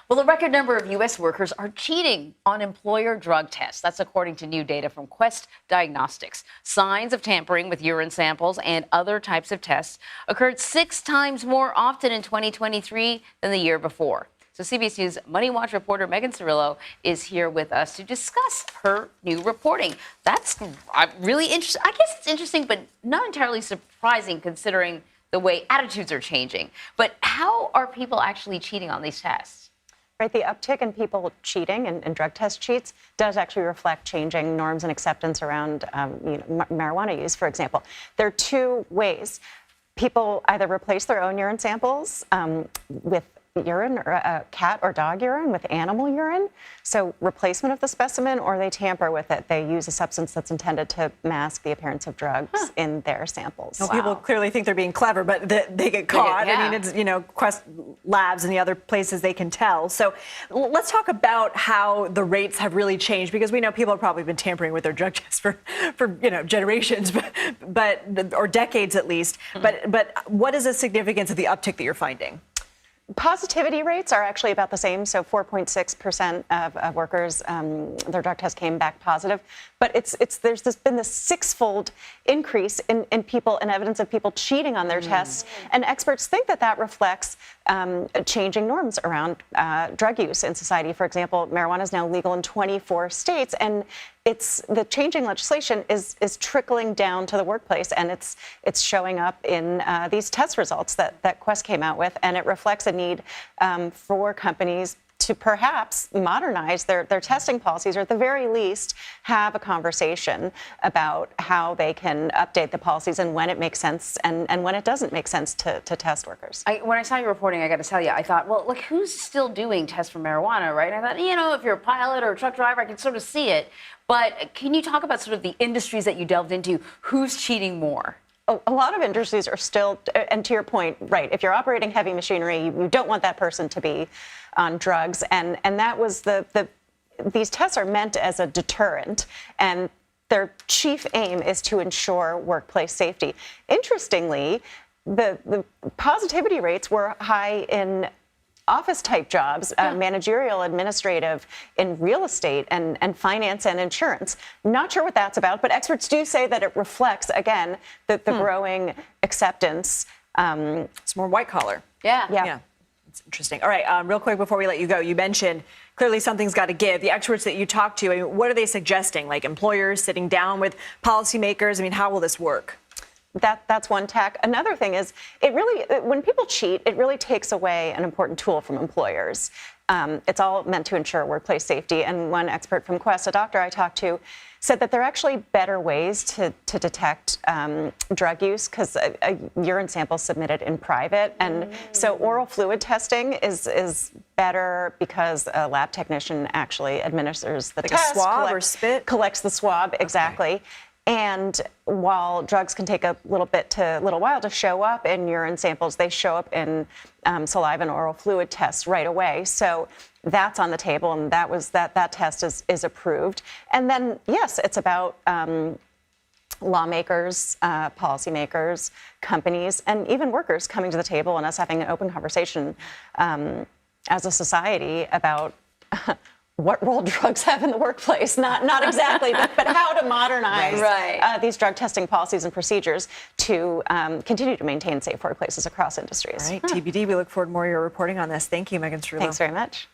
Well, a record number of U.S. workers are cheating on employer drug tests. That's according to new data from Quest Diagnostics. Signs of tampering with urine samples and other types of tests occurred 6 times more often in 2023 than the year before. So CBS News MoneyWatch reporter Megan Cerullo is here with us to discuss her new reporting. That's really interesting. I guess it's interesting, but not entirely surprising considering the way attitudes are changing. But how are people actually cheating on these tests? Right, the uptick in people cheating and drug test cheats does actually reflect changing norms and acceptance around marijuana use, for example. There are 2 ways. People either replace their own urine samples with urine, or cat or dog urine with animal urine, so replacement of the specimen, or they tamper with it. They use a substance that's intended to mask the appearance of drugs in their samples. Well, people clearly think they're being clever, but they get caught. I mean, it's, Quest Labs and the other places they can tell. So let's talk about how the rates have really changed, because we know people have probably been tampering with their drug tests for generations, or decades at least. But what is the significance of the uptick that you're finding? Positivity rates are actually about the same, so 4.6% of workers, their drug test came back positive. But there's been this 6-fold increase in people and evidence of people cheating on their tests, and experts think that reflects changing norms around drug use in society. For example, marijuana is now legal in 24 states, and the changing legislation is trickling down to the workplace, and it's showing up in these test results that Quest came out with, and it reflects a need for companies to perhaps modernize their testing policies, or at the very least have a conversation about how they can update the policies and when it makes sense and when it doesn't make sense to test workers. When I saw your reporting, I got to tell you, I thought, well, look, who's still doing tests for marijuana, right? And I thought, if you're a pilot or a truck driver, I can sort of see it. But can you talk about sort of the industries that you delved into? Who's cheating more? A lot of industries are still, and to your point, right, if you're operating heavy machinery, you don't want that person to be on drugs. And that was these tests are meant as a deterrent, and their chief aim is to ensure workplace safety. Interestingly, the positivity rates were high in office-type jobs, managerial, administrative, in real estate and finance and insurance. Not sure what that's about, but experts do say that it reflects, again, the growing acceptance. It's more white-collar. Yeah. It's interesting. All right, real quick before we let you go, you mentioned clearly something's got to give. The experts that you talked to, I mean, what are they suggesting? Like employers sitting down with policymakers? I mean, how will this work? That's one tack. Another thing is, when people cheat, it really takes away an important tool from employers. It's all meant to ensure workplace safety. And one expert from Quest, a doctor I talked to, said that there are actually better ways to detect drug use, because a urine sample submitted in private. And so oral fluid testing is better because a lab technician actually administers the test. Like a swab or spit? Collects the swab, exactly. Okay. And while drugs can take a little while to show up in urine samples, they show up in saliva and oral fluid tests right away. So that's on the table, and that test is approved. And then, yes, it's about lawmakers, policymakers, companies, and even workers coming to the table and us having an open conversation as a society about what role drugs have in the workplace, not exactly, but how to modernize these drug testing policies and procedures to continue to maintain safe workplaces across industries. All right, TBD, we look forward to more of your reporting on this. Thank you, Megan Cerullo. Thanks very much.